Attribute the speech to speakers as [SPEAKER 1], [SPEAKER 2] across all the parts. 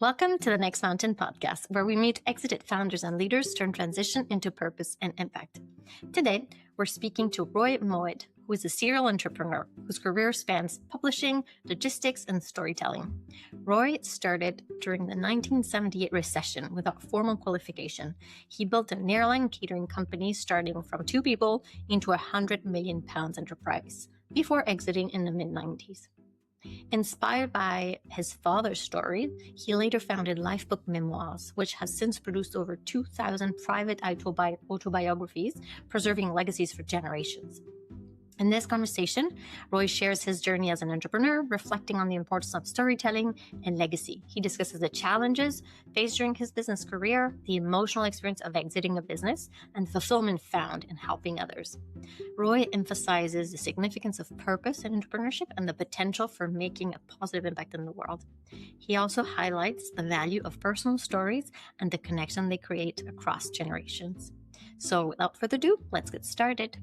[SPEAKER 1] Welcome to the Next Mountain podcast, where we meet exited founders and leaders turn transition into purpose and impact. Today, we're speaking to Moëd, who is a serial entrepreneur whose career spans publishing, logistics, and storytelling. Roy started during the 1978 recession without formal qualification. He built an airline catering company starting from 2 people into a £100 million enterprise before exiting in the mid-90s. Inspired by his father's story, he later founded Lifebook Memoirs, which has since produced over 2,000 private autobiographies, preserving legacies for generations. In this conversation, Roy shares his journey as an entrepreneur, reflecting on the importance of storytelling and legacy. He discusses the challenges faced during his business career, the emotional experience of exiting a business, and the fulfillment found in helping others. Roy emphasizes the significance of purpose in entrepreneurship and the potential for making a positive impact in the world. He also highlights the value of personal stories and the connection they create across generations. So without further ado, let's get started.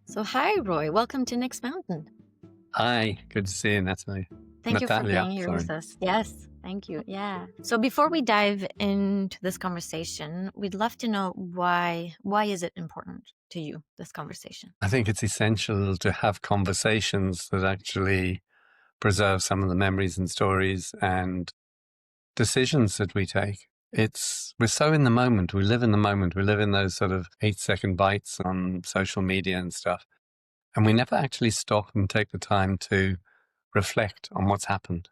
[SPEAKER 1] So hi, Roy. Welcome to Next Mountain.
[SPEAKER 2] Hi, good to see you, Natalie.
[SPEAKER 1] Thank you for being here with us. Yes, thank you. Yeah. So before we dive into this conversation, we'd love to know why is it important to you, this conversation?
[SPEAKER 2] I think it's essential to have conversations that actually preserve some of the memories and stories and decisions that we take. We're so in the moment. We live in the moment. We live in those sort of 8-second bites on social media and stuff. And we never actually stop and take the time to reflect on what's happened.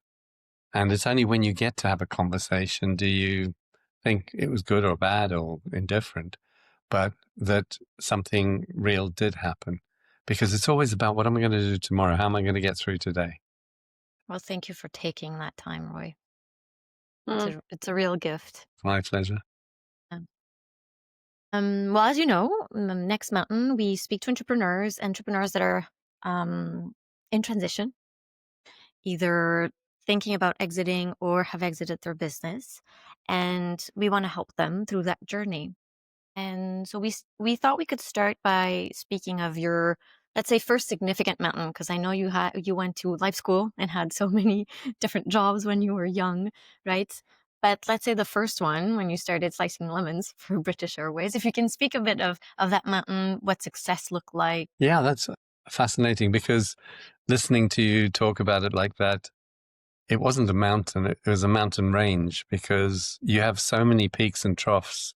[SPEAKER 2] And it's only when you get to have a conversation do you think it was good or bad or indifferent, but that something real did happen. Because it's always about what am I going to do tomorrow? How am I going to get through today?
[SPEAKER 1] Well, thank you for taking that time, Roy. It's a real gift.
[SPEAKER 2] My pleasure.
[SPEAKER 1] Well, as you know, in the Next Mountain, we speak to entrepreneurs that are in transition, either thinking about exiting or have exited their business. And we want to help them through that journey. And so we thought we could start by speaking of your, let's say, first significant mountain, because I know you went to life school and had so many different jobs when you were young, right? But let's say the first one, when you started slicing lemons for British Airways, if you can speak a bit of that mountain, what success looked like.
[SPEAKER 2] Yeah, that's fascinating because listening to you talk about it like that, it wasn't a mountain, it was a mountain range because you have so many peaks and troughs.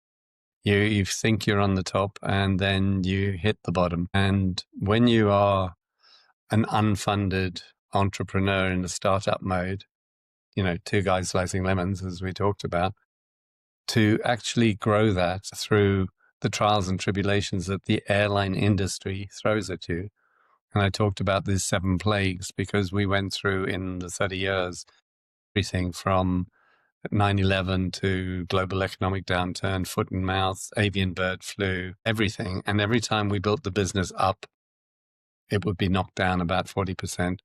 [SPEAKER 2] You think you're on the top and then you hit the bottom. And when you are an unfunded entrepreneur in the startup mode, 2 guys slicing lemons, as we talked about, to actually grow that through the trials and tribulations that the airline industry throws at you. And I talked about these 7 plagues because we went through in the 30 years, everything from 9/11 to global economic downturn, foot and mouth, avian bird flu, everything. And every time we built the business up, it would be knocked down about 40%.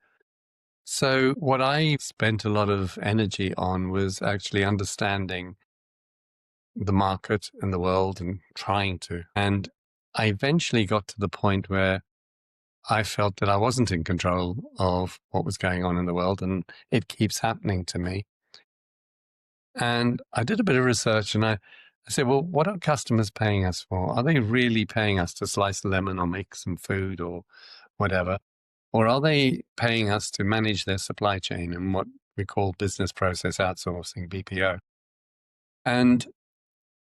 [SPEAKER 2] So what I spent a lot of energy on was actually understanding the market and the world and trying to. And I eventually got to the point where I felt that I wasn't in control of what was going on in the world, and it keeps happening to me. And I did a bit of research and I said, well, what are customers paying us for? Are they really paying us to slice a lemon or make some food or whatever? Or are they paying us to manage their supply chain and what we call business process outsourcing, BPO? And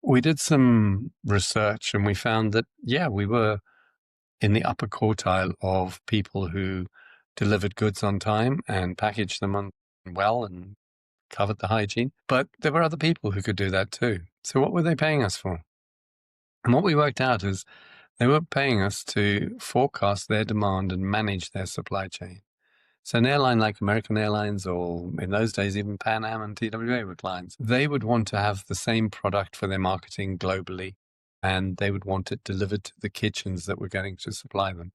[SPEAKER 2] we did some research and we found that, we were in the upper quartile of people who delivered goods on time and packaged them well and covered the hygiene. But there were other people who could do that too. So what were they paying us for? And what we worked out is they were paying us to forecast their demand and manage their supply chain. So an airline like American Airlines, or in those days even Pan Am and TWA were clients, they would want to have the same product for their marketing globally, and they would want it delivered to the kitchens that were going to supply them.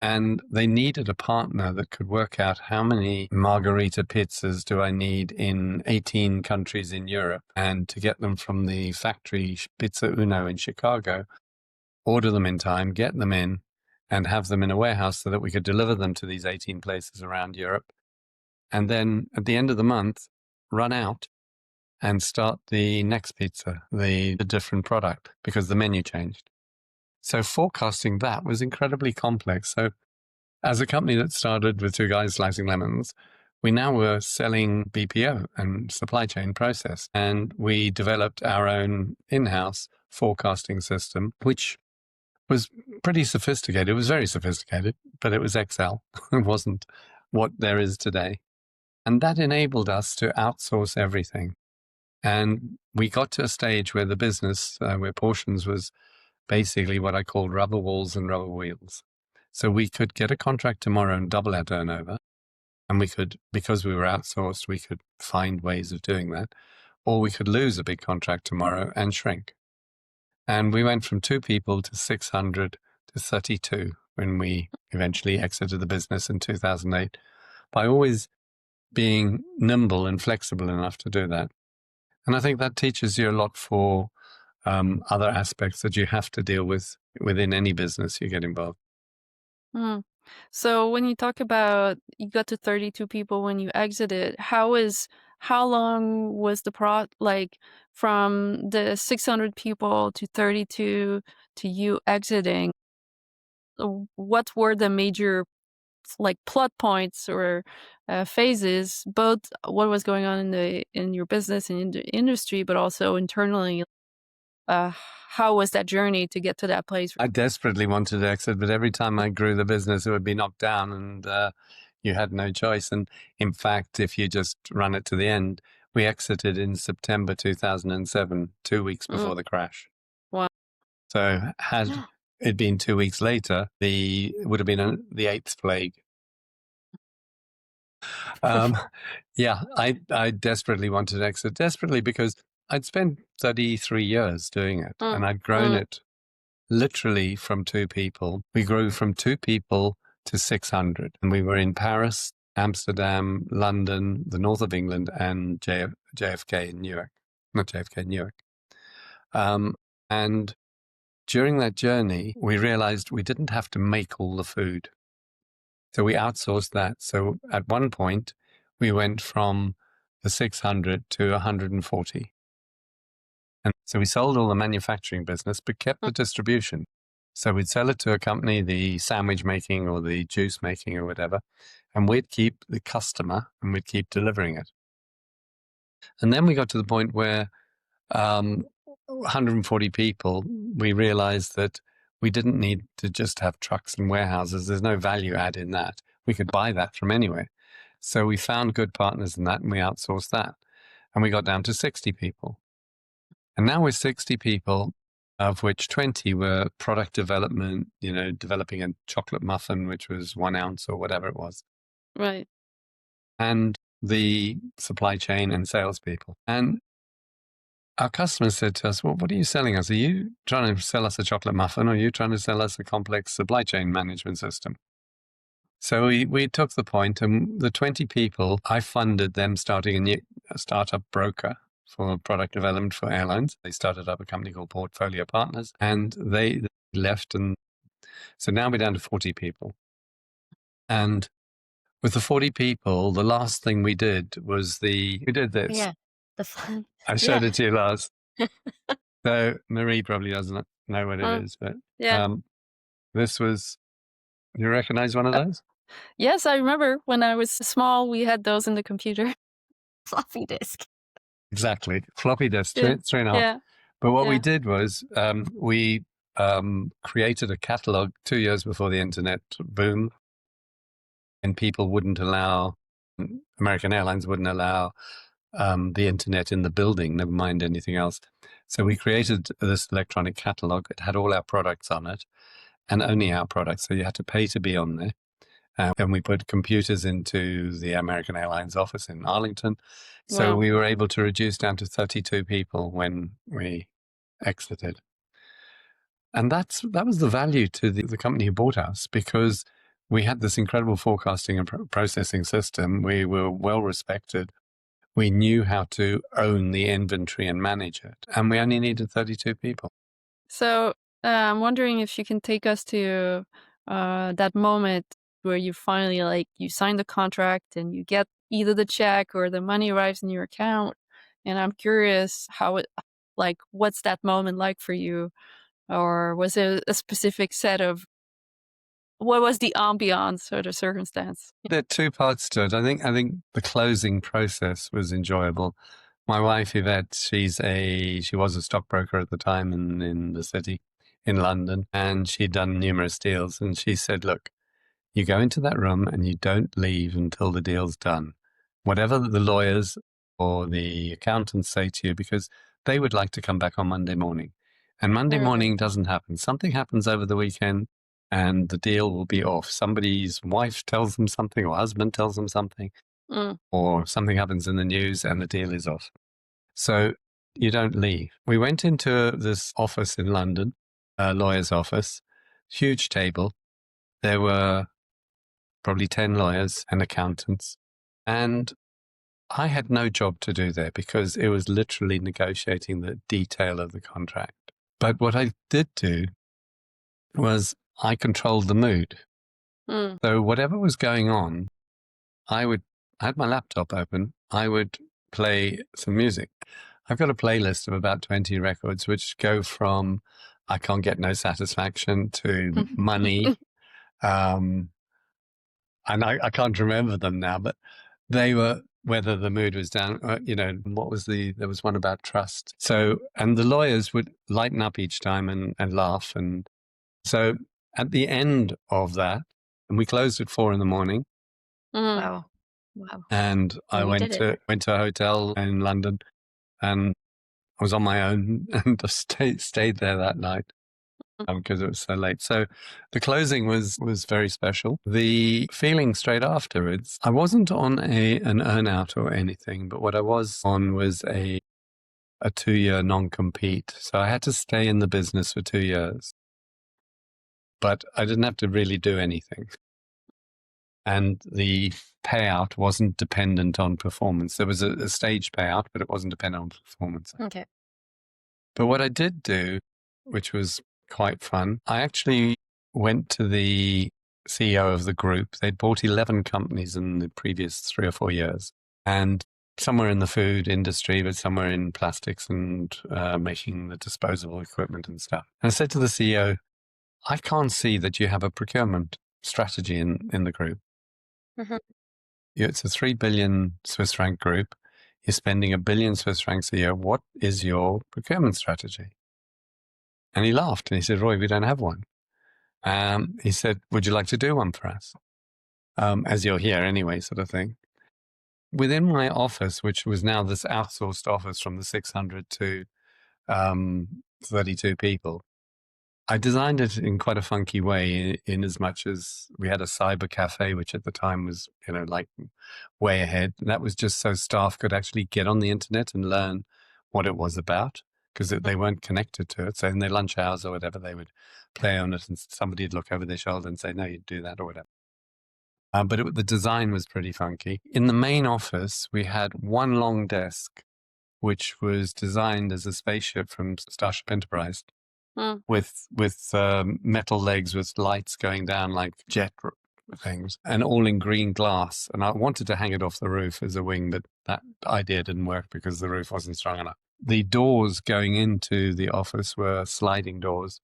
[SPEAKER 2] And they needed a partner that could work out how many margarita pizzas do I need in 18 countries in Europe, and to get them from the factory Pizza Uno in Chicago, order them in time, get them in, and have them in a warehouse so that we could deliver them to these 18 places around Europe. And then at the end of the month, run out and start the next pizza, the different product, because the menu changed. So forecasting that was incredibly complex. So as a company that started with two guys slicing lemons, we now were selling BPO and supply chain process. And we developed our own in-house forecasting system, which was pretty sophisticated. It was very sophisticated, but it was Excel. It wasn't what there is today. And that enabled us to outsource everything. And we got to a stage where the business, where Portions was basically what I called rubber walls and rubber wheels. So we could get a contract tomorrow and double our turnover. And we could, because we were outsourced, we could find ways of doing that. Or we could lose a big contract tomorrow and shrink. And we went from 2 people to 600 to 32 when we eventually exited the business in 2008 by always being nimble and flexible enough to do that. And I think that teaches you a lot for other aspects that you have to deal with within any business you get involved.
[SPEAKER 3] Mm. So when you talk about you got to 32 people when you exited, how long was the like from the 600 people to 32 to you exiting? What were the major like plot points or phases, both what was going on in your business and in the industry, but also internally? Uh, how was that journey to get to that place?
[SPEAKER 2] I desperately wanted to exit, but every time I grew the business, it would be knocked down and you had no choice. And in fact, if you just run it to the end, we exited in September 2007, 2 weeks before the crash.
[SPEAKER 3] Wow.
[SPEAKER 2] So had it been 2 weeks later, it would have been the 8th plague. Yeah, I desperately wanted to exit, desperately because I'd spent 33 years doing it and I'd grown it literally from 2 people. We grew from 2 people to 600 and we were in Paris, Amsterdam, London, the north of England and JFK in Newark, not JFK, Newark. And during that journey, we realized we didn't have to make all the food. So we outsourced that. So at one point, we went from the 600 to 140. And so we sold all the manufacturing business, but kept the distribution. So we'd sell it to a company, the sandwich making or the juice making or whatever, and we'd keep the customer and we'd keep delivering it. And then we got to the point where 140 people, we realized that we didn't need to just have trucks and warehouses. There's no value add in that. We could buy that from anywhere. So we found good partners in that and we outsourced that. And we got down to 60 people. And now we're 60 people, of which 20 were product development, developing a chocolate muffin, which was 1 ounce or whatever it was.
[SPEAKER 3] Right.
[SPEAKER 2] And the supply chain and salespeople. And our customers said to us, well, what are you selling us? Are you trying to sell us a chocolate muffin or are you trying to sell us a complex supply chain management system? So we took the point and the 20 people, I funded them starting a startup broker for product development for airlines. They started up a company called Portfolio Partners and they left. And so now we're down to 40 people. And with the 40 people, the last thing we did was we did this.
[SPEAKER 1] Yeah. The fun.
[SPEAKER 2] I showed it to you last. So Marie probably doesn't know what it is, but this was, you recognize one of those?
[SPEAKER 3] Yes, I remember when I was small, we had those in the computer.
[SPEAKER 1] Floppy disk.
[SPEAKER 2] Exactly. Floppy disk, 3.5.
[SPEAKER 3] Yeah.
[SPEAKER 2] But what we did was we created a catalog 2 years before the internet boom, and people wouldn't allow, American Airlines wouldn't allow the internet in the building, never mind anything else. So we created this electronic catalog. It had all our products on it and only our products. So you had to pay to be on there. And we put computers into the American Airlines office in Arlington. So we were able to reduce down to 32 people when we exited. And that was the value to the company who bought us, because we had this incredible forecasting and processing system. We were well respected. We knew how to own the inventory and manage it. And we only needed 32 people.
[SPEAKER 3] So I'm wondering if you can take us to that moment where you finally, you sign the contract and you get either the check or the money arrives in your account. And I'm curious what's that moment like for you? Or was it a specific set of what was the ambiance or the circumstance?
[SPEAKER 2] There are two parts to it. I think the closing process was enjoyable. My wife Yvette, she was a stockbroker at the time in the city in London, and she'd done numerous deals. And she said, "Look, you go into that room and you don't leave until the deal's done. Whatever the lawyers or the accountants say to you, because they would like to come back on Monday morning. And Monday morning doesn't happen. Something happens over the weekend and the deal will be off. Somebody's wife tells them something or husband tells them something, or something happens in the news and the deal is off. So you don't leave." We went into this office in London, a lawyer's office, huge table. There were probably 10 lawyers and accountants. And I had no job to do there because it was literally negotiating the detail of the contract. But what I did do was I controlled the mood. So whatever was going on, I had my laptop open, I would play some music. I've got a playlist of about 20 records, which go from I Can't Get No Satisfaction to Money. And I can't remember them now, but they were, whether the mood was down, there was one about trust. So, and the lawyers would lighten up each time and laugh. And so at the end of that, and we closed at 4 a.m.
[SPEAKER 1] Wow.
[SPEAKER 2] And I went to a hotel in London, and I was on my own and just stayed there that night. Because it was so late. So the closing was very special. The feeling straight afterwards, I wasn't on an earn-out or anything, but what I was on was a 2-year non-compete. So I had to stay in the business for 2 years. But I didn't have to really do anything. And the payout wasn't dependent on performance. There was a stage payout, but it wasn't dependent on performance.
[SPEAKER 1] Okay.
[SPEAKER 2] But what I did do, which was quite fun, I actually went to the CEO of the group. They'd bought 11 companies in the previous 3 or 4 years, and somewhere in the food industry, but somewhere in plastics and making the disposable equipment and stuff. And I said to the CEO, "I can't see that you have a procurement strategy in the group. It's a 3 billion Swiss franc group. You're spending 1 billion Swiss francs a year. What is your procurement strategy?" And he laughed and he said, "Roy, we don't have one." He said, "Would you like to do one for us? As you're here anyway," sort of thing. Within my office, which was now this outsourced office from the 600 to 32 people, I designed it in quite a funky way in as much as we had a cyber cafe, which at the time was, like way ahead. And that was just so staff could actually get on the internet and learn what it was about, because they weren't connected to it. So in their lunch hours or whatever, they would play on it and somebody'd look over their shoulder and say, "No, you do that," or whatever. But the design was pretty funky. In the main office, we had one long desk, which was designed as a spaceship from Starship Enterprise, with metal legs with lights going down like jet things, and all in green glass. And I wanted to hang it off the roof as a wing, but that idea didn't work because the roof wasn't strong enough. The doors going into the office were sliding doors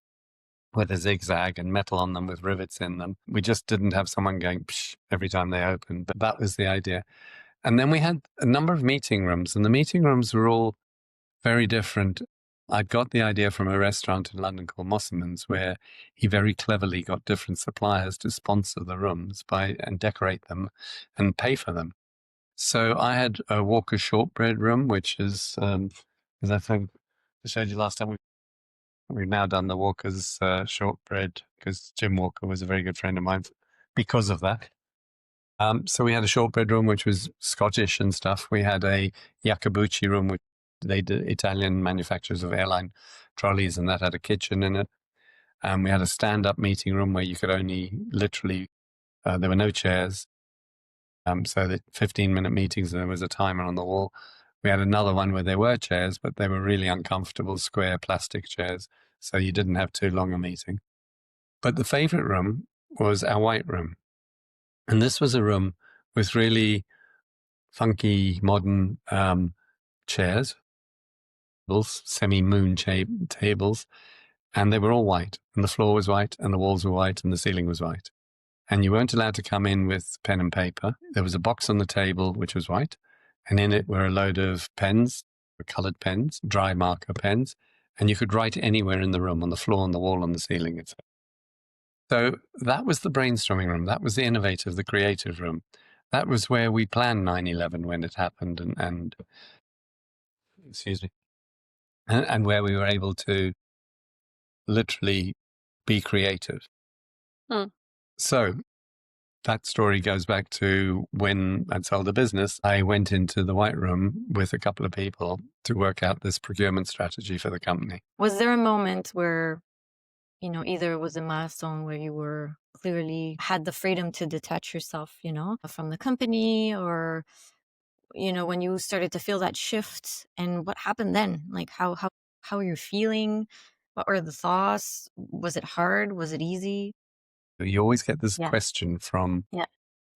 [SPEAKER 2] with a zigzag and metal on them with rivets in them. We just didn't have someone going psh every time they opened, but that was the idea. And then we had a number of meeting rooms, and the meeting rooms were all very different. I'd got the idea from a restaurant in London called Mosselman's, where he very cleverly got different suppliers to sponsor the rooms and decorate them and pay for them. So I had a Walker shortbread room, which is, as I think I showed you last time, we've now done the Walker's shortbread, because Jim Walker was a very good friend of mine because of that. So we had a shortbread room, which was Scottish and stuff. We had a Yakabuchi room, which they did Italian manufacturers of airline trolleys, and that had a kitchen in it. We had a stand-up meeting room where you could only literally, there were no chairs. So the 15-minute meetings, and there was a timer on the wall. We had another one where there were chairs, but they were really uncomfortable, square plastic chairs, so you didn't have too long a meeting. But the favorite room was our white room. And this was a room with really funky, modern chairs, semi-moon shaped tables, and they were all white. And the floor was white, and the walls were white, and the ceiling was white. And you weren't allowed to come in with pen and paper. There was a box on the table, which was white, and in it were a load of pens, colored pens, dry marker pens, and you could write anywhere in the room, on the floor, on the wall, on the ceiling, etc. So that was the brainstorming room. That was the innovative, the creative room. That was where we planned 9/11 when it happened, and excuse me, and where we were able to literally be creative. So that story goes back to when I'd sold the business. I went into the White Room with a couple of people to work out this procurement strategy for the company.
[SPEAKER 4] Was there a moment where, either it was a milestone where you were clearly had the freedom to detach yourself, from the company, or, when you started to feel that shift, and what happened then? Like how were you feeling? What were the thoughts? Was it hard? Was it easy?
[SPEAKER 2] You always get this
[SPEAKER 4] Yeah.
[SPEAKER 2] question from
[SPEAKER 4] Yeah.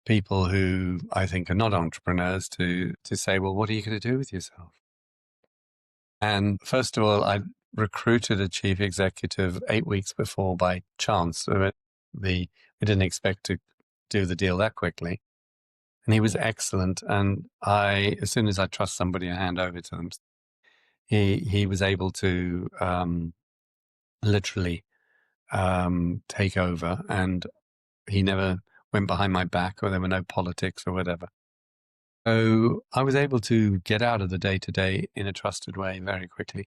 [SPEAKER 2] people who I think are not entrepreneurs to say, well, what are you going to do with yourself? And first of all, I recruited a chief executive 8 weeks before by chance. We didn't expect to do the deal that quickly. And he was excellent. And as soon as I trust somebody, I hand over to them. He was able to literally take over, and he never went behind my back, or there were no politics or whatever. So I was able to get out of the day-to-day in a trusted way very quickly.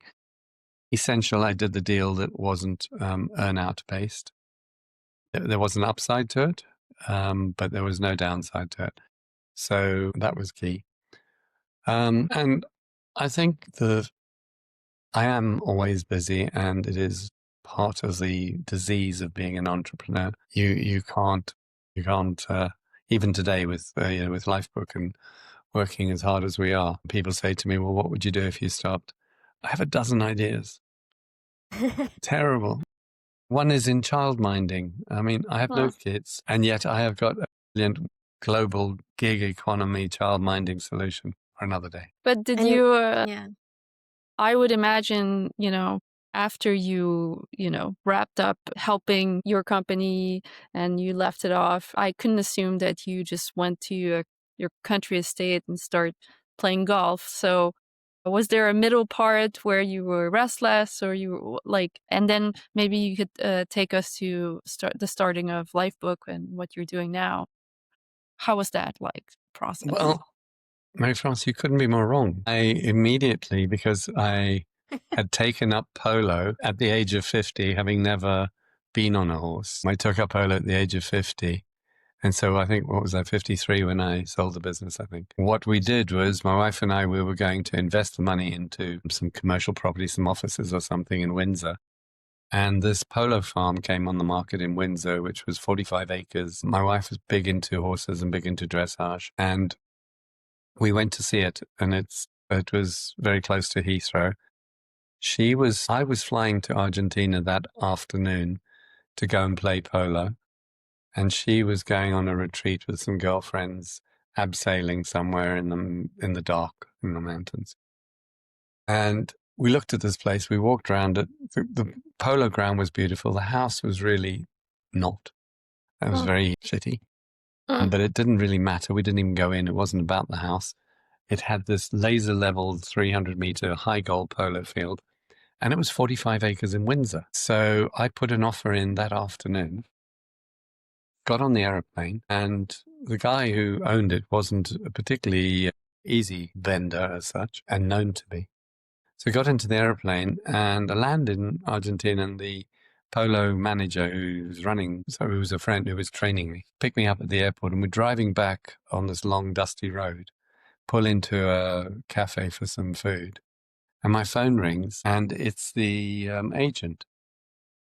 [SPEAKER 2] Essential, I did the deal that wasn't earn-out based. There was an upside to it, but there was no downside to it. So that was key. And I think I am always busy, and it is part of the disease of being an entrepreneur. You can't even today with Lifebook and working as hard as we are. People say to me, "Well, what would you do if you stopped?" I have a dozen ideas. Terrible. One is in childminding. I mean, I have no kids, and yet I have got a brilliant global gig economy childminding solution for another day.
[SPEAKER 3] But did
[SPEAKER 4] And
[SPEAKER 3] you,
[SPEAKER 4] yeah.
[SPEAKER 3] I would imagine, after you, wrapped up helping your company and you left it off, I couldn't assume that you just went to your country estate and start playing golf. So was there a middle part where you were restless, or you were like, and then maybe you could take us to the starting of Lifebook and what you're doing now? How was that process?
[SPEAKER 2] Well, Marie-France, you couldn't be more wrong. I immediately, because I had taken up polo at the age of 50, having never been on a horse. I took up polo at the age of 50. And so I think, what was I, 53 when I sold the business, I think. What we did was, my wife and I, we were going to invest the money into some commercial property, some offices or something in Windsor. And this polo farm came on the market in Windsor, which was 45 acres. My wife was big into horses and big into dressage. And we went to see it, and it was very close to Heathrow. I was flying to Argentina that afternoon to go and play polo, and she was going on a retreat with some girlfriends, abseiling somewhere in the dark in the mountains. And we looked at this place. We walked around it. The polo ground was beautiful. The house was really not. It was very shitty. But it didn't really matter. We didn't even go in. It wasn't about the house. It had this laser-leveled 300-meter high-goal polo field, and it was 45 acres in Windsor. So I put an offer in that afternoon, got on the aeroplane, and the guy who owned it wasn't a particularly easy vendor as such, and known to be. So I got into the aeroplane, and I landed in Argentina, and the polo manager who was a friend who was training me, picked me up at the airport, and we're driving back on this long, dusty road, pull into a cafe for some food. And my phone rings, and it's the agent.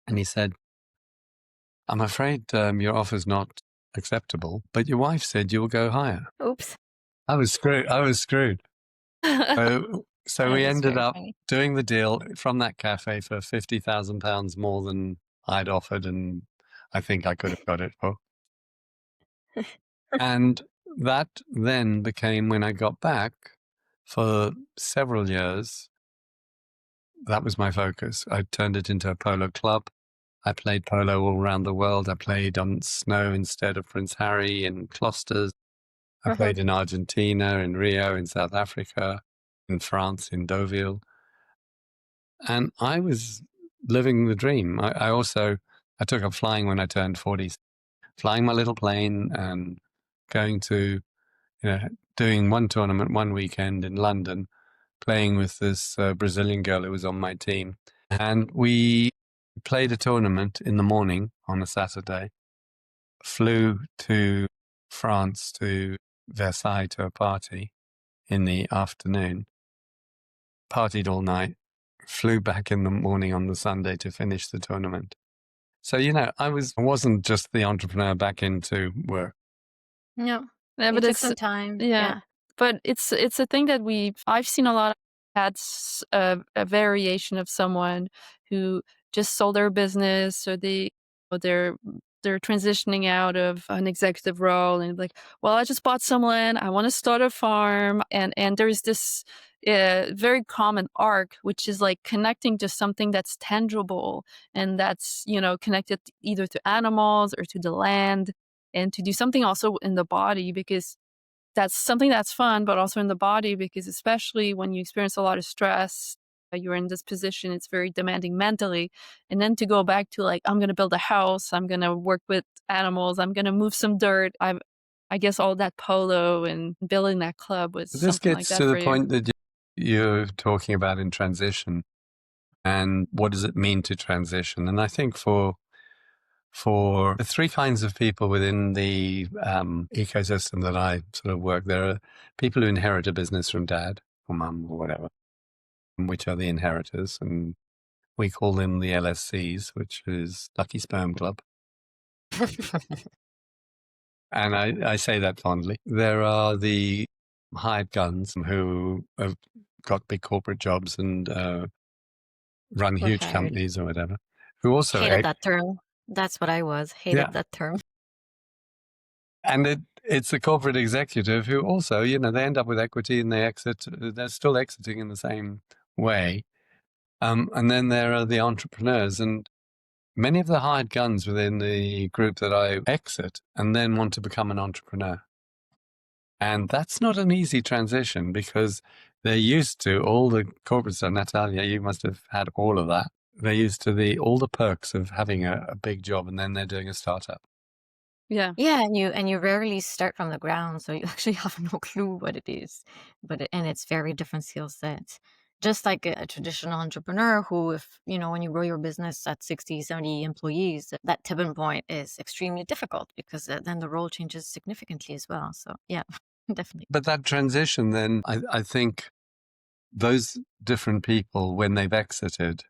[SPEAKER 2] And he said, "I'm afraid your offer's not acceptable, but your wife said you'll go higher."
[SPEAKER 4] Oops.
[SPEAKER 2] I was screwed. So we ended up doing the deal from that cafe for £50,000 more than I'd offered, and I think I could have got it for. And that then became, when I got back, for several years, that was my focus. I turned it into a polo club. I played polo all around the world. I played on snow instead of Prince Harry in Closters. I played in Argentina, in Rio, in South Africa, in France, in Deauville. And I was living the dream. I took up flying when I turned 40, flying my little plane and going to, doing one tournament one weekend in London, playing with this Brazilian girl who was on my team. And we played a tournament in the morning on a Saturday, flew to France, to Versailles, to a party in the afternoon, partied all night, flew back in the morning on the Sunday to finish the tournament. So, I wasn't just the entrepreneur back into work.
[SPEAKER 1] No.
[SPEAKER 3] Yeah,
[SPEAKER 4] You
[SPEAKER 3] but
[SPEAKER 4] took
[SPEAKER 3] it's
[SPEAKER 4] some time.
[SPEAKER 3] yeah, but it's a thing that I've seen a lot of ads, a variation of someone who just sold their business, or they're transitioning out of an executive role and like, well, I just bought some land, I want to start a farm, and there's this very common arc, which is like connecting to something that's tangible and that's connected either to animals or to the land, and to do something also in the body, because that's something that's fun, but also in the body, because especially when you experience a lot of stress, you're in this position, it's very demanding mentally. And then to go back to like, I'm going to build a house, I'm going to work with animals, I'm going to move some dirt. I guess all that polo and building that club was
[SPEAKER 2] This
[SPEAKER 3] something like
[SPEAKER 2] gets
[SPEAKER 3] that
[SPEAKER 2] to
[SPEAKER 3] for
[SPEAKER 2] the
[SPEAKER 3] you.
[SPEAKER 2] point that you're talking about in transition, and what does it mean to transition? And I think for the three kinds of people within the ecosystem that I sort of work, there are people who inherit a business from dad or mum or whatever, which are the inheritors, and we call them the LSCs, which is Lucky Sperm Club. And I say that fondly. There are the hired guns who have got big corporate jobs and run
[SPEAKER 4] Were
[SPEAKER 2] huge
[SPEAKER 4] hired.
[SPEAKER 2] companies or whatever, who also
[SPEAKER 4] Hated that term. That's what I was. Hated that term.
[SPEAKER 2] And it's the corporate executive who also, they end up with equity and they exit. They're still exiting in the same way. And then there are the entrepreneurs, and many of the hired guns within the group that I exit and then want to become an entrepreneur. And that's not an easy transition, because they're used to all the corporate stuff. Natalia, you must have had all of that. They're used to all the perks of having a big job, and then they're doing a startup.
[SPEAKER 3] Yeah.
[SPEAKER 4] Yeah, and you rarely start from the ground, so you actually have no clue what it is. And it's very different skill sets. Just like a traditional entrepreneur who, if when you grow your business at 60, 70 employees, that tipping point is extremely difficult, because then the role changes significantly as well. So yeah, definitely.
[SPEAKER 2] But that transition, then, I think those different people, when they've exited,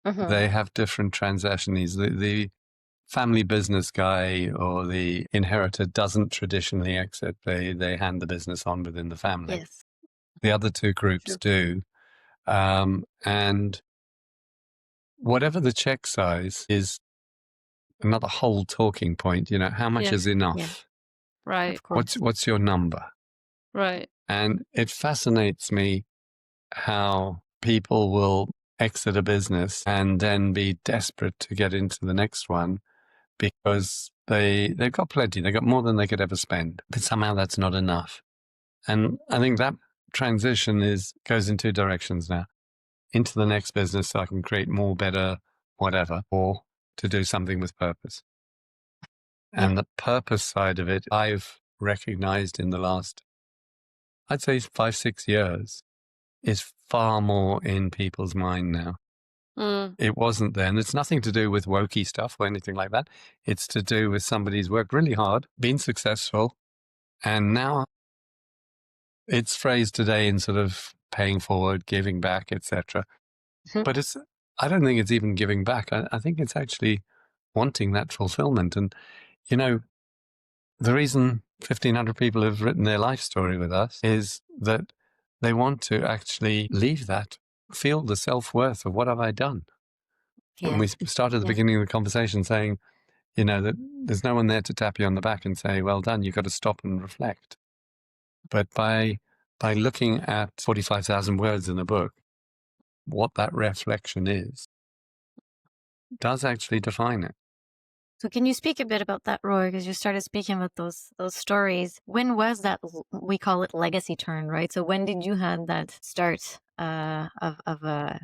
[SPEAKER 2] they have different transitions. The family business guy or the inheritor doesn't traditionally exit. They hand the business on within the family.
[SPEAKER 4] Yes.
[SPEAKER 2] The other two groups do. And whatever the check size is another whole talking point. How much is enough?
[SPEAKER 4] Yeah.
[SPEAKER 3] Right.
[SPEAKER 4] Of course.
[SPEAKER 2] What's your number?
[SPEAKER 3] Right.
[SPEAKER 2] And it fascinates me how people will exit a business and then be desperate to get into the next one, because they've got plenty. They've got more than they could ever spend, but somehow that's not enough. And I think that transition goes in two directions now: into the next business so I can create more, better, whatever, or to do something with purpose. And the purpose side of it, I've recognized in the last, I'd say 5-6 years, is far more in people's mind now. It wasn't then. It's nothing to do with wokey stuff or anything like that. It's to do with somebody's worked really hard, been successful, and now it's phrased today in sort of paying forward, giving back, etc. But I don't think it's even giving back. I think it's actually wanting that fulfillment. And, the reason 1,500 people have written their life story with us is that they want to actually leave that, feel the self-worth of what have I done.
[SPEAKER 4] Yeah.
[SPEAKER 2] When we started at the beginning of the conversation saying, that there's no one there to tap you on the back and say, well done, you've got to stop and reflect. But by by looking at 45,000 words in a book, what that reflection is, does actually define it.
[SPEAKER 4] So can you speak a bit about that, Roy? Because you started speaking about those stories. When was that? We call it legacy turn, right? So when did you have that start of a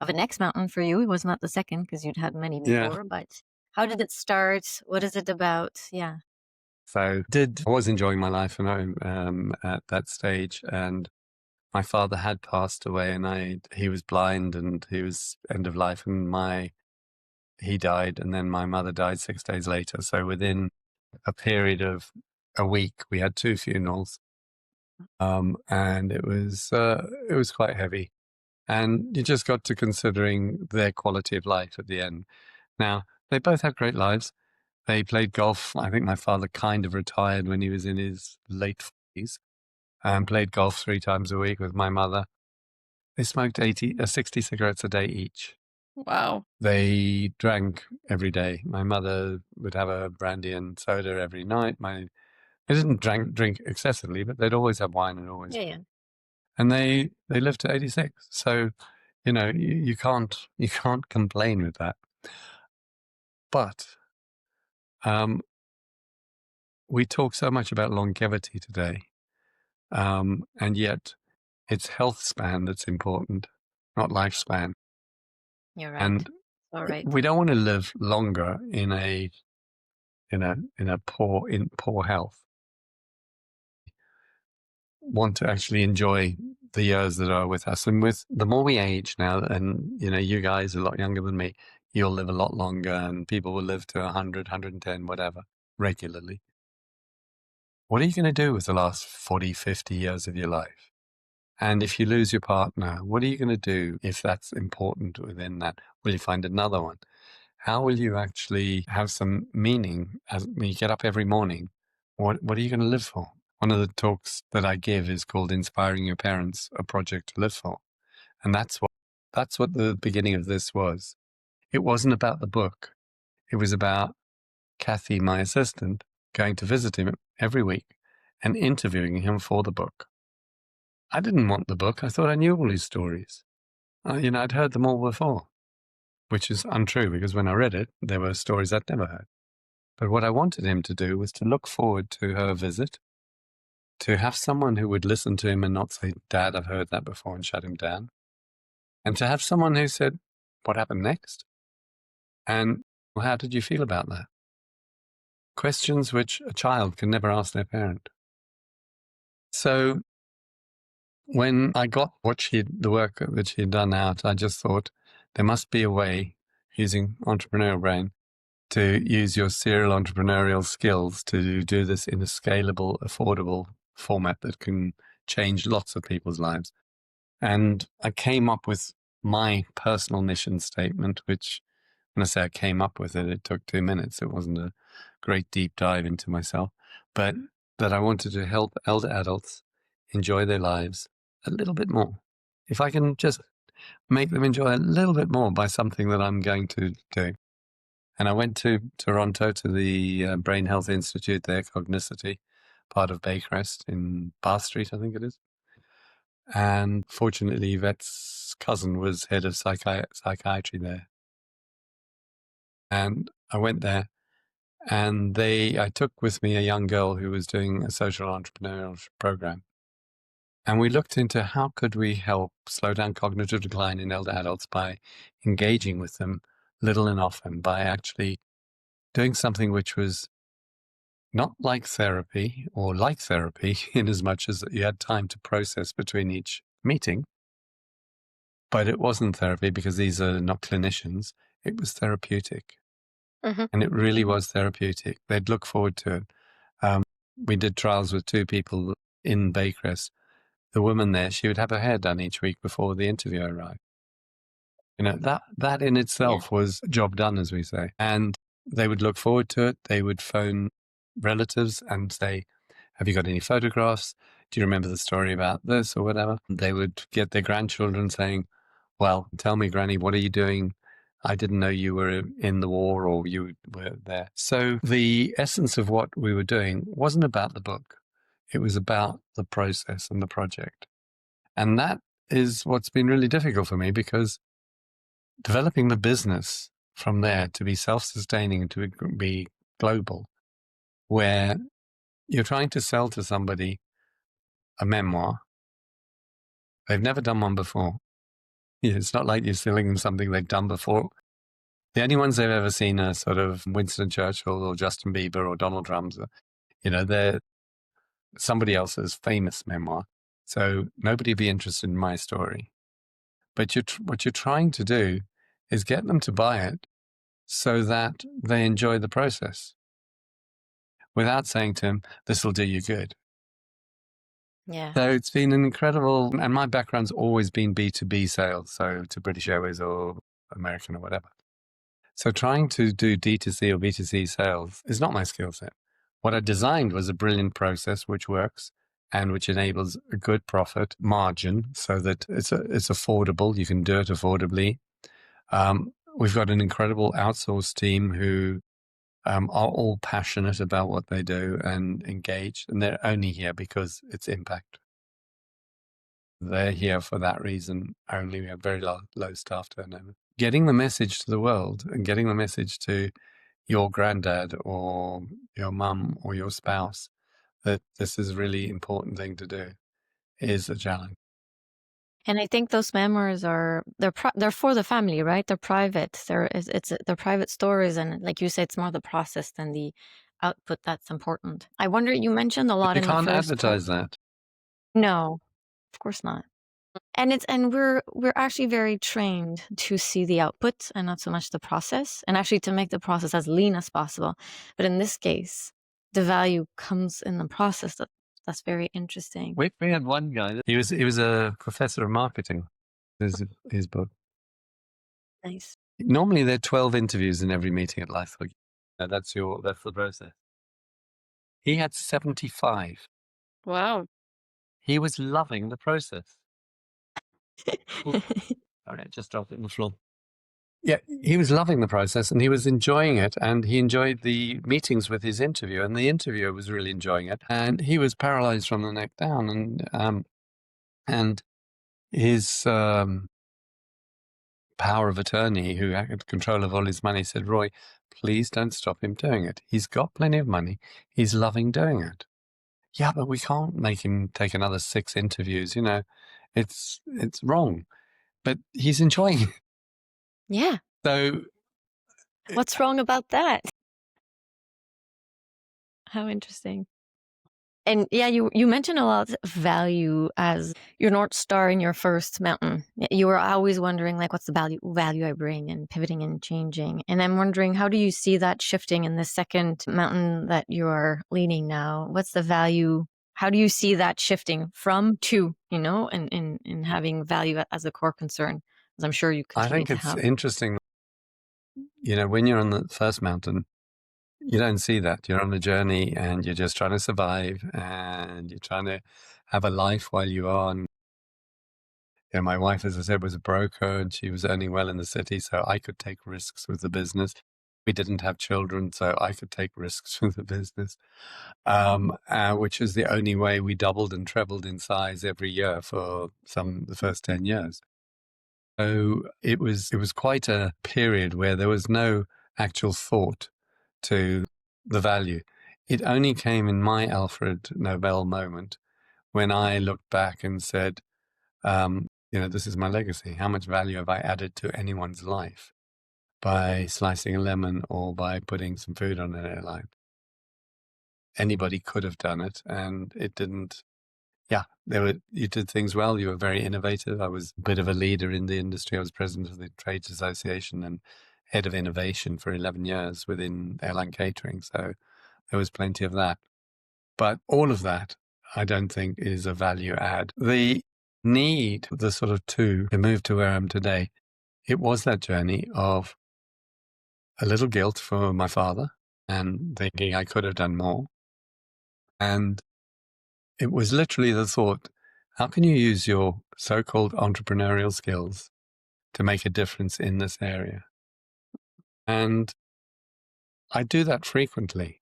[SPEAKER 4] next mountain for you? It was not the second because you'd had many before, but how did it start? What is it about? Yeah.
[SPEAKER 2] So I was enjoying my life at that stage, and my father had passed away, and he was blind, and he was end of life, and he died, and then my mother died 6 days later. So within a period of a week, we had 2 funerals, and it was quite heavy. And you just got to considering their quality of life at the end. Now, they both had great lives. They played golf. I think my father kind of retired when he was in his late 40s, and played golf 3 times a week with my mother. They smoked 60 cigarettes a day each.
[SPEAKER 3] Wow.
[SPEAKER 2] They drank every day. My mother would have a brandy and soda every night. They didn't drink excessively, but they'd always have wine and always.
[SPEAKER 4] Yeah.
[SPEAKER 2] And they lived to 86. So, you can't complain with that. But we talk so much about longevity today, and yet it's health span that's important, not lifespan.
[SPEAKER 4] You're right.
[SPEAKER 2] And
[SPEAKER 4] All right.
[SPEAKER 2] we don't want to live longer in poor health. Want to actually enjoy the years that are with us. And with the more we age now, and you guys are a lot younger than me, you'll live a lot longer, and people will live to 100, 110, whatever, regularly. What are you going to do with the last 40, 50 years of your life? And if you lose your partner, what are you going to do if that's important within that? Will you find another one? How will you actually have some meaning when you get up every morning? What are you going to live for? One of the talks that I give is called Inspiring Your Parents, a Project to Live For. And that's what the beginning of this was. It wasn't about the book. It was about Kathy, my assistant, going to visit him every week and interviewing him for the book. I didn't want the book. I thought I knew all his stories. I'd heard them all before, which is untrue because when I read it, there were stories I'd never heard. But what I wanted him to do was to look forward to her visit, to have someone who would listen to him and not say, "Dad, I've heard that before," and shut him down. And to have someone who said, "What happened next? And how did you feel about that?" Questions which a child can never ask their parent. So when I got the work that she had done out, I just thought there must be a way, using entrepreneurial brain, to use your serial entrepreneurial skills to do this in a scalable, affordable format that can change lots of people's lives. And I came up with my personal mission statement, which, when I say I came up with it, it took 2 minutes. It wasn't a great deep dive into myself, but that I wanted to help elder adults enjoy their lives a little bit more. If I can just make them enjoy a little bit more by something that I'm going to do. And I went to Toronto to the Brain Health Institute there, Cognicity, part of Baycrest in Bath Street, I think it is. And fortunately, Yvette's cousin was head of psychiatry there. And I went there, and I took with me a young girl who was doing a social entrepreneurial program. And we looked into how could we help slow down cognitive decline in elder adults by engaging with them little and often, by actually doing something which was not like therapy, or like therapy in as much as you had time to process between each meeting. But it wasn't therapy because these are not clinicians. It was therapeutic.
[SPEAKER 1] Mm-hmm.
[SPEAKER 2] And it really was therapeutic. They'd look forward to it. We did trials with 2 people in Baycrest. The woman there, she would have her hair done each week before the interview arrived. That in itself was a job done, as we say. And they would look forward to it. They would phone relatives and say, "Have you got any photographs? Do you remember the story about this?" or whatever. They would get their grandchildren saying, "Well, tell me, Granny, what are you doing? I didn't know you were in the war or you were there." So the essence of what we were doing wasn't about the book. It was about the process and the project. And that is what's been really difficult for me, because developing the business from there to be self-sustaining and to be global, where you're trying to sell to somebody a memoir. They've never done one before. It's not like you're selling them something they've done before. The only ones they've ever seen are sort of Winston Churchill or Justin Bieber or Donald Trump. They're somebody else's famous memoir. So nobody would be interested in my story. But what you're trying to do is get them to buy it so that they enjoy the process, without saying to them, this will do you good.
[SPEAKER 4] Yeah.
[SPEAKER 2] So it's been an incredible, and my background's always been B2B sales, so to British Airways or American or whatever. So trying to do D2C or B2C sales is not my skill set. What I designed was a brilliant process which works and which enables a good profit margin so that it's affordable. You can do it affordably. We've got an incredible outsourced team who are all passionate about what they do and engaged, and they're only here because it's impact. They're here for that reason only. We have very low staff turnover. Getting the message to the world and getting the message to your granddad or your mum or your spouse that this is a really important thing to do is a challenge.
[SPEAKER 4] And I think those memoirs they're for the family, right? They're private. They're private stories, and like you said, it's more the process than the output that's important. I wonder. You mentioned a lot
[SPEAKER 2] You
[SPEAKER 4] in the
[SPEAKER 2] can't
[SPEAKER 4] first
[SPEAKER 2] advertise that.
[SPEAKER 4] No, of course not. And we're actually very trained to see the output and not so much the process, and actually to make the process as lean as possible. But in this case, the value comes in the process. That's very interesting.
[SPEAKER 2] We had one guy. He was a professor of marketing. His book.
[SPEAKER 4] Nice.
[SPEAKER 2] Normally there are 12 interviews in every meeting at Lifebook. That's the process. He had 75.
[SPEAKER 3] Wow.
[SPEAKER 2] He was loving the process. All right, just dropped it on the floor. Yeah, he was loving the process and he was enjoying it, and he enjoyed the meetings with his interviewer, and the interviewer was really enjoying it, and he was paralyzed from the neck down, and his power of attorney, who had control of all his money, said, Roy, please don't stop him doing it. He's got plenty of money. He's loving doing it. Yeah, but we can't make him take another 6 interviews. It's wrong. But he's enjoying it.
[SPEAKER 4] Yeah.
[SPEAKER 2] So
[SPEAKER 4] What's wrong about that? How interesting. And yeah, you mentioned a lot of value as your North Star in your first mountain. You were always wondering, like, what's the value I bring, and pivoting and changing. And I'm wondering, how do you see that shifting in the second mountain that you are leading now? What's the value? How do you see that shifting from to, and having value as a core concern? As I'm sure you
[SPEAKER 2] I
[SPEAKER 4] continue
[SPEAKER 2] think
[SPEAKER 4] to
[SPEAKER 2] it's
[SPEAKER 4] have.
[SPEAKER 2] interesting. When you're on the first mountain, you don't see that. You're on a journey and you're just trying to survive and you're trying to have a life while you're on. My wife, as I said, was a broker and she was earning well in the city, so I could take risks with the business. We didn't have children, so I could take risks with the business, which is the only way we doubled and trebled in size every year for the first 10 years. So it was quite a period where there was no actual thought to the value. It only came in my Alfred Nobel moment when I looked back and said, this is my legacy. How much value have I added to anyone's life by slicing a lemon or by putting some food on an airline? Anybody could have done it, and it didn't. Yeah, you did things well. You were very innovative. I was a bit of a leader in the industry. I was president of the Trades Association and head of innovation for 11 years within airline catering. So there was plenty of that. But all of that, I don't think, is a value add. The need, the sort of to move to where I am today, it was that journey of a little guilt for my father and thinking I could have done more. And it was literally the thought, how can you use your so-called entrepreneurial skills to make a difference in this area? And I do that frequently.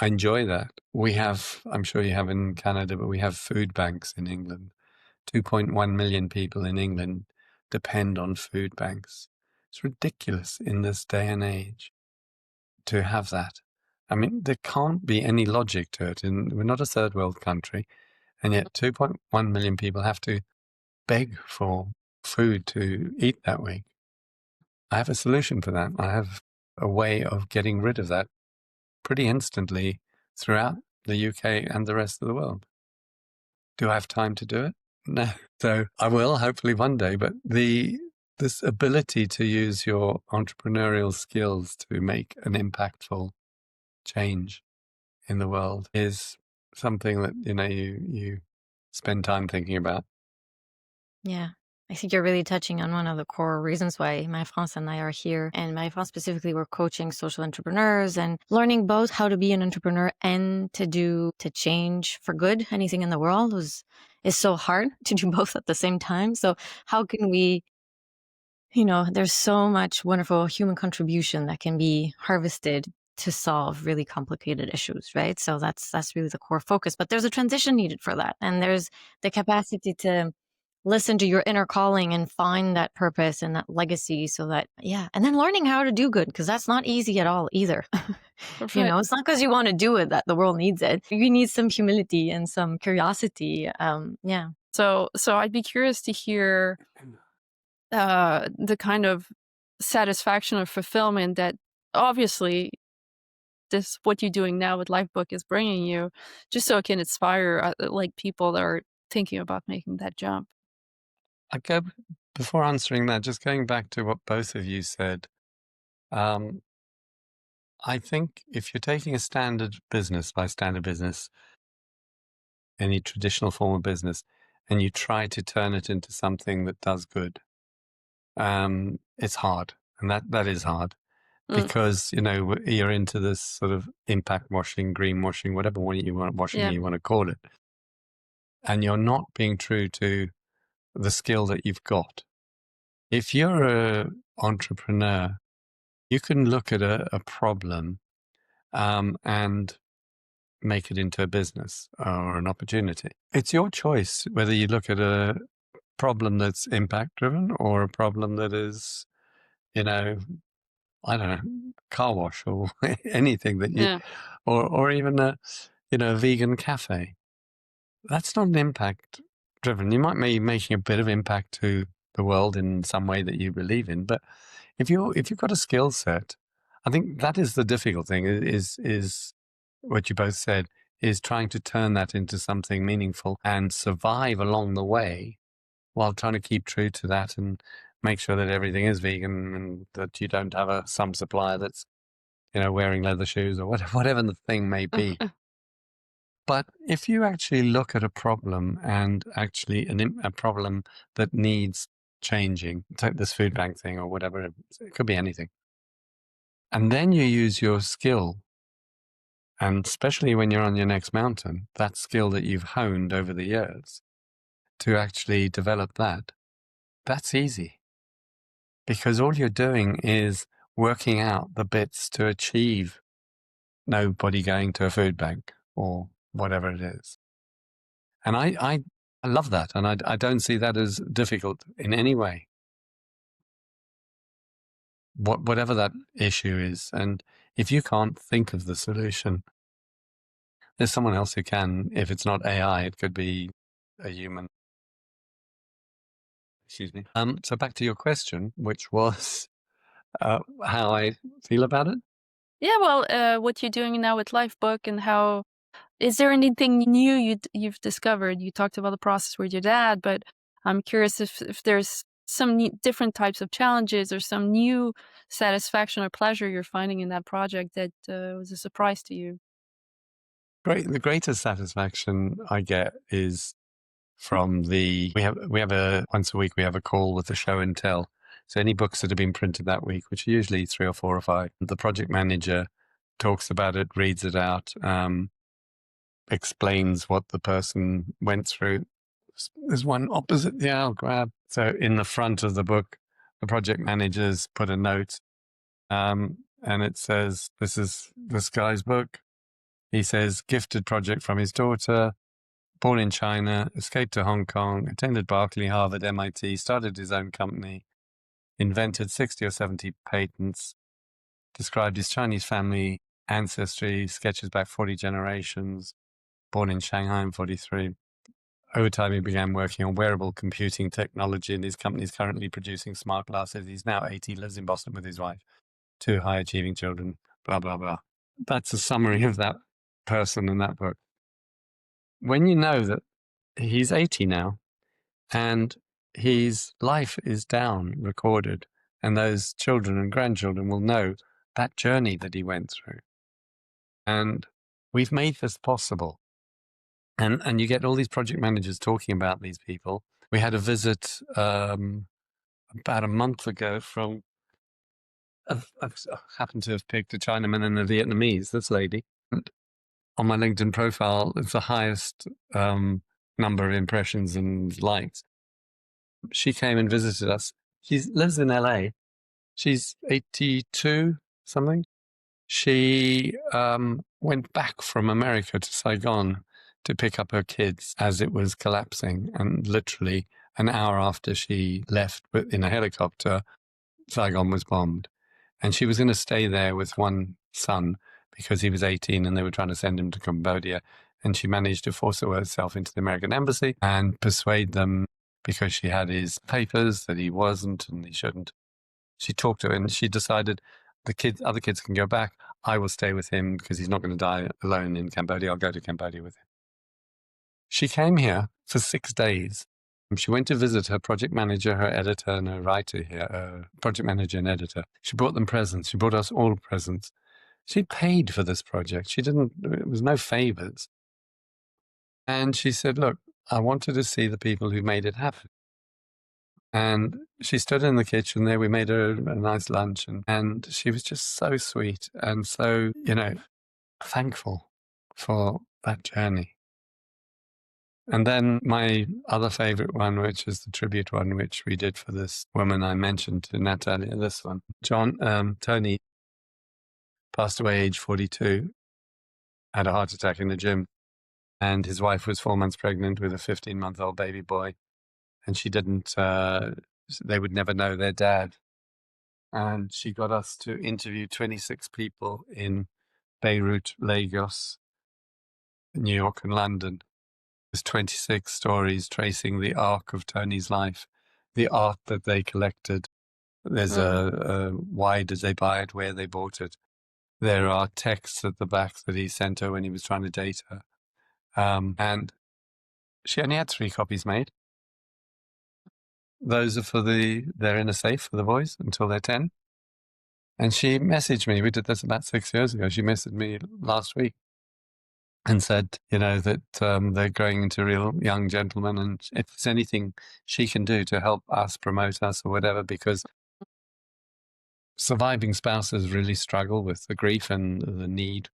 [SPEAKER 2] I enjoy that. We have, I'm sure you have in Canada, but we have food banks in England. 2.1 million people in England depend on food banks. It's ridiculous in this day and age to have that. I mean, there can't be any logic to it. And we're not a third world country, and yet 2.1 million people have to beg for food to eat that week. I have a solution for that. I have a way of getting rid of that pretty instantly throughout the UK and the rest of the world. Do I have time to do it? No. So I will, hopefully one day, but this ability to use your entrepreneurial skills to make an impactful change in the world is something that, you spend time thinking about.
[SPEAKER 4] Yeah. I think you're really touching on one of the core reasons why My France and I are here. And My France specifically, we're coaching social entrepreneurs and learning both how to be an entrepreneur and to change for good anything in the world is so hard to do both at the same time. So how can we, there's so much wonderful human contribution that can be harvested to solve really complicated issues, right? So that's really the core focus. But there's a transition needed for that. And there's the capacity to listen to your inner calling and find that purpose and that legacy so that, and then learning how to do good, because that's not easy at all either. It's not because you want to do it that the world needs it. You need some humility and some curiosity.
[SPEAKER 3] So I'd be curious to hear the kind of satisfaction or fulfillment that obviously what you're doing now with Lifebook is bringing you, just so it can inspire like people that are thinking about making that jump.
[SPEAKER 2] Before answering that, just going back to what both of you said, I think if you're taking a standard business, any traditional form of business, and you try to turn it into something that does good, it's hard. And that is hard because, you're into this sort of impact washing, greenwashing, whatever you want to call it. And you're not being true to the skill that you've got. If you're an entrepreneur, you can look at a problem and make it into a business or an opportunity. It's your choice whether you look at a problem that's impact driven or a problem that is, I don't know, car wash or anything that you, or even a vegan cafe. That's not an impact driven. You might be making a bit of impact to the world in some way that you believe in, but if you've got a skill set, I think that is the difficult thing. Is what you both said, is trying to turn that into something meaningful and survive along the way while trying to keep true to that and make sure that everything is vegan and that you don't have some supplier that's wearing leather shoes or whatever the thing may be. But if you actually look at a problem and actually a problem that needs changing, take this food bank thing or whatever, it could be anything. And then you use your skill, and especially when you're on your next mountain, that skill that you've honed over the years to actually develop that's easy. Because all you're doing is working out the bits to achieve nobody going to a food bank or whatever it is. And I love that. And I don't see that as difficult in any way. Whatever that issue is. And if you can't think of the solution, there's someone else who can. If it's not AI, it could be a human. Excuse me. So back to your question, which was how I feel about it.
[SPEAKER 3] Yeah, well, what you're doing now with Lifebook and how, is there anything new you've discovered? You talked about the process with your dad, but I'm curious if there's some different types of challenges or some new satisfaction or pleasure you're finding in that project that was a surprise to you.
[SPEAKER 2] The greatest satisfaction I get is from we have once a week we have a call with the show and tell. So any books that have been printed that week, which are usually 3 or 4 or 5, the project manager talks about it, reads it out, explains what the person went through. There's one opposite. Yeah, I'll grab. So in the front of the book, the project managers put a note, and it says, "This is this guy's book. He says, gifted project from his daughter, born in China, escaped to Hong Kong, attended Berkeley, Harvard, MIT, started his own company, invented 60 or 70 patents, described his Chinese family ancestry, sketches back 40 generations, born in Shanghai in 43. Over time, he began working on wearable computing technology, and his company is currently producing smart glasses. He's now 80, lives in Boston with his wife, 2 high-achieving children, blah, blah, blah. That's a summary of that person in that book. When you know that he's 80 now, and his life is down, recorded, and those children and grandchildren will know that journey that he went through. And we've made this possible. And you get all these project managers talking about these people. We had a visit about a month ago from, I've happened to have picked a Chinaman and a Vietnamese, this lady. And on my LinkedIn profile, it's the highest number of impressions and likes. She came and visited us. She lives in LA. She's 82 something. She went back from America to Saigon to pick up her kids as it was collapsing. And literally an hour after she left in a helicopter, Saigon was bombed. And she was going to stay there with one son because he was 18 and they were trying to send him to Cambodia. And she managed to force herself into the American embassy and persuade them, because she had his papers, that he wasn't and he shouldn't. She talked to him and she decided other kids can go back. I will stay with him because he's not going to die alone in Cambodia. I'll go to Cambodia with him. She came here for 6 days. She went to visit her project manager, her editor, and her writer here, project manager and editor. She brought them presents. She brought us all presents. She paid for this project. It was no favors. And she said, look, I wanted to see the people who made it happen. And she stood in the kitchen there. We made her a nice lunch. And she was just so sweet and so, thankful for that journey. And then my other favorite one, which is the tribute one, which we did for this woman I mentioned to Natalia, this one. Tony passed away age 42, had a heart attack in the gym. And his wife was 4 months pregnant with a 15-month-old baby boy. And she didn't, they would never know their dad. And she got us to interview 26 people in Beirut, Lagos, New York, and London. There's 26 stories tracing the arc of Tony's life, the art that they collected. There's why did they buy it, where they bought it. There are texts at the back that he sent her when he was trying to date her. And she only had 3 copies made. Those are they're in a safe for the boys until they're 10. And she messaged me. We did this about 6 years ago. She messaged me last week and said, that they're growing into real young gentlemen. And if there's anything she can do to help us, promote us or whatever, because surviving spouses really struggle with the grief and the need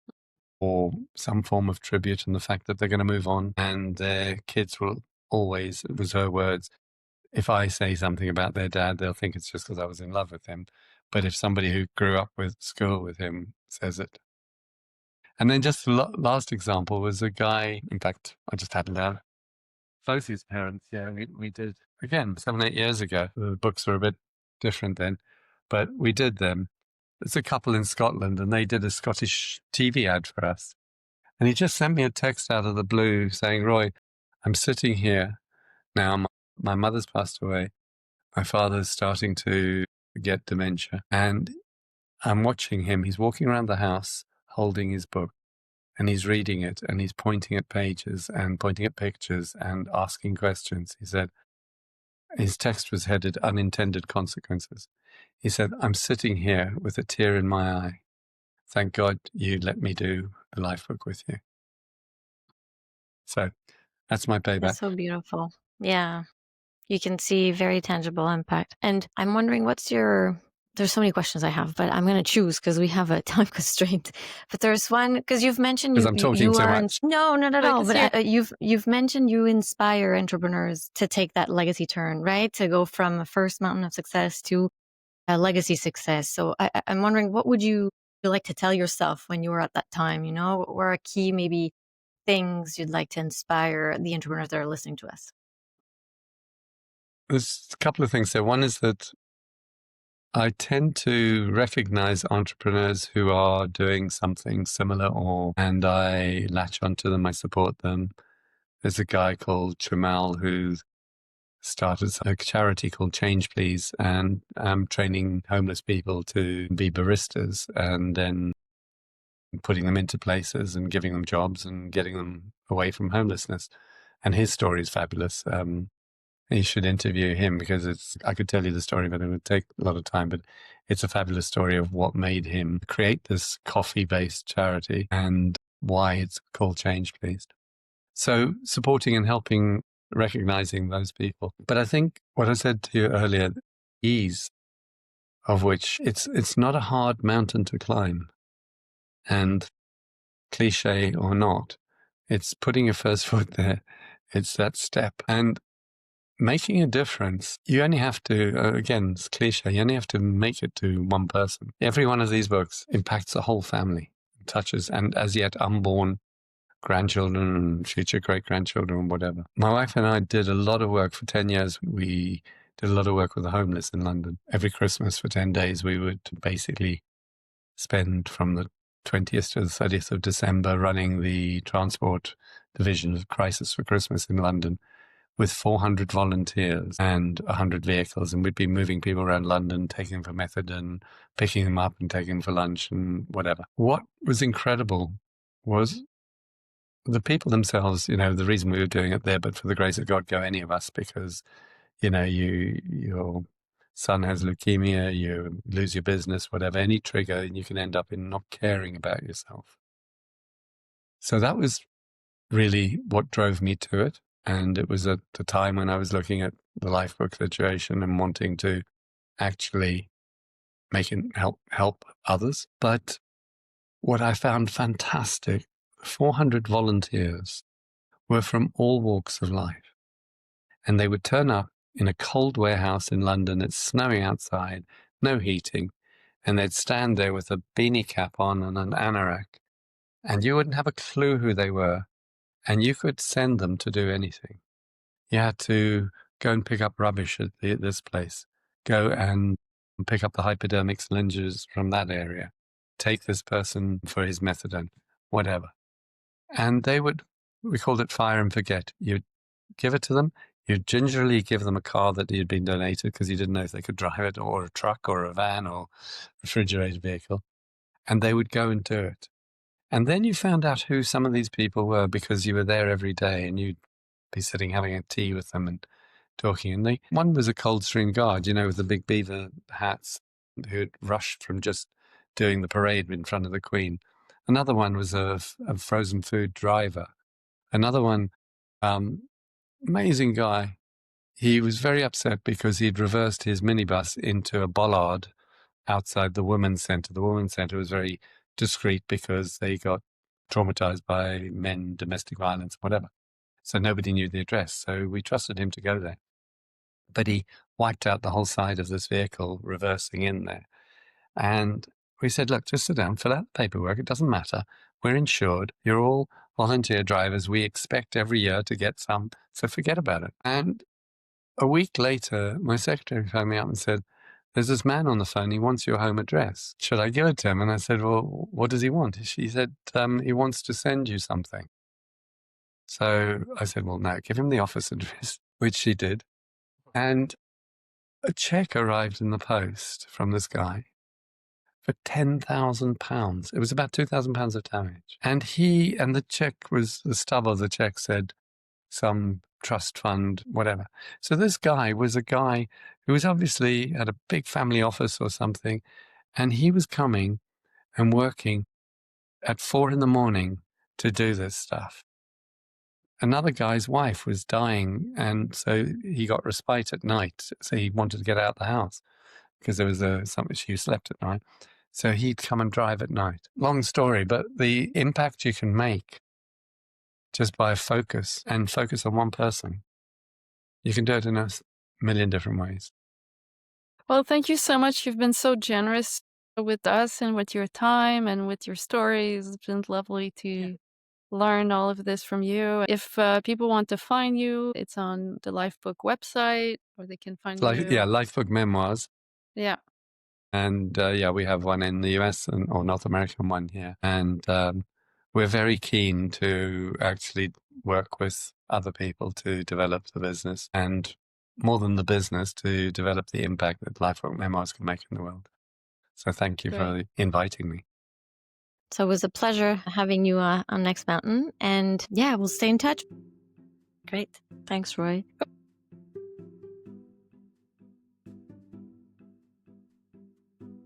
[SPEAKER 2] or some form of tribute and the fact that they're going to move on and their kids will always, it was her words, if I say something about their dad, they'll think it's just because I was in love with him. But if somebody who grew up with school with him says it. And then just the last example was a guy, in fact, I just happened to have both his parents. Yeah, we did, again, 7, 8 years ago. The books were a bit different then, but we did them. It's a couple in Scotland and they did a Scottish TV ad for us. And he just sent me a text out of the blue saying, Roy, I'm sitting here now. My mother's passed away. My father's starting to get dementia. And I'm watching him. He's walking around the house holding his book and he's reading it and he's pointing at pages and pointing at pictures and asking questions. He said, his text was headed unintended consequences. He said, I'm sitting here with a tear in my eye. Thank God you let me do the Lifebook with you. So that's my payback.
[SPEAKER 4] That's so beautiful. Yeah. You can see very tangible impact. And I'm wondering, there's so many questions I have, but I'm going to choose because we have a time constraint. But there's one, because you've mentioned
[SPEAKER 2] Because I'm talking too much.
[SPEAKER 4] No, not at all. But you've mentioned you inspire entrepreneurs to take that legacy turn, right? To go from a first mountain of success to a legacy success. So I'm wondering, what would you you like to tell yourself when you were at that time? You know, what were key maybe things you'd like to inspire the entrepreneurs that are listening to us?
[SPEAKER 2] There's a couple of things there. One is that I tend to recognize entrepreneurs who are doing something similar, and I latch onto them, I support them. There's a guy called Chamal who started a charity called Change Please, and training homeless people to be baristas and then putting them into places and giving them jobs and getting them away from homelessness. And his story is fabulous. You should interview him because I could tell you the story, but it would take a lot of time. But it's a fabulous story of what made him create this coffee-based charity and why it's called Change Please. So supporting and helping, recognizing those people. But I think what I said to you earlier, ease of which it's not a hard mountain to climb. And cliche or not, it's putting your first foot there. It's that step. And making a difference, you only have to, again, it's cliche, you only have to make it to one person. Every one of these books impacts the whole family, touches, and as yet unborn grandchildren and future great-grandchildren and whatever. My wife and I did a lot of work for 10 years. We did a lot of work with the homeless in London. Every Christmas for 10 days, we would basically spend from the 20th to the 30th of December running the transport division of Crisis for Christmas in London with 400 volunteers and 100 vehicles. And we'd be moving people around London, taking them for methadone, picking them up and taking them for lunch and whatever. What was incredible was the people themselves. You know, the reason we were doing it there, but for the grace of God, go any of us, because, you know, your son has leukemia, you lose your business, whatever, any trigger, and you can end up in not caring about yourself. So that was really what drove me to it. And it was at the time when I was looking at the Lifebook situation and wanting to actually make it help others. But what I found fantastic, 400 volunteers were from all walks of life. And they would turn up in a cold warehouse in London. It's snowing outside, no heating. And they'd stand there with a beanie cap on and an anorak. And you wouldn't have a clue who they were. And you could send them to do anything. You had to go and pick up rubbish at this place, go and pick up the hypodermic syringes from that area, take this person for his methadone, whatever. And we called it fire and forget. You'd give it to them. You'd gingerly give them a car that had been donated because you didn't know if they could drive it, or a truck or a van or refrigerated vehicle. And they would go and do it. And then you found out who some of these people were because you were there every day and you'd be sitting having a tea with them and talking. And one was a Coldstream Guard, you know, with the big beaver hats, who had rushed from just doing the parade in front of the Queen. Another one was a frozen food driver. Another one, amazing guy. He was very upset because he'd reversed his minibus into a bollard outside the Women's Centre. The Women's Centre was very discreet because they got traumatized by men, domestic violence, whatever. So nobody knew the address. So we trusted him to go there. But he wiped out the whole side of this vehicle, reversing in there. And we said, look, just sit down, fill out the paperwork. It doesn't matter. We're insured. You're all volunteer drivers. We expect every year to get some. So forget about it. And a week later, my secretary phoned me up and said, there's this man on the phone. He wants your home address. Should I give it to him? And I said, well, what does he want? She said, he wants to send you something. So I said, well, no, give him the office address, which she did. And a check arrived in the post from this guy for £10,000. It was about £2,000 of damage. And the check was, the stub of the check said some trust fund, whatever. So this guy was a guy who was obviously at a big family office or something. And he was coming and working at 4 a.m. to do this stuff. Another guy's wife was dying, and so he got respite at night. So he wanted to get out of the house because there was something, she slept at night. So he'd come and drive at night. Long story, but the impact you can make just by focus on one person, you can do it in a million different ways.
[SPEAKER 3] Well, thank you so much. You've been so generous with us and with your time and with your stories. It's been lovely to learn all of this from you. If people want to find you, it's on the Lifebook website, or they can find you.
[SPEAKER 2] Lifebook Memoirs.
[SPEAKER 3] Yeah.
[SPEAKER 2] And we have one in the US or North American one here. And we're very keen to actually work with other people to develop the business, and more than the business, to develop the impact that Lifebook Memoirs can make in the world. So thank you for inviting me.
[SPEAKER 4] So it was a pleasure having you on Next Mountain. And yeah, we'll stay in touch.
[SPEAKER 1] Great.
[SPEAKER 4] Thanks, Roy.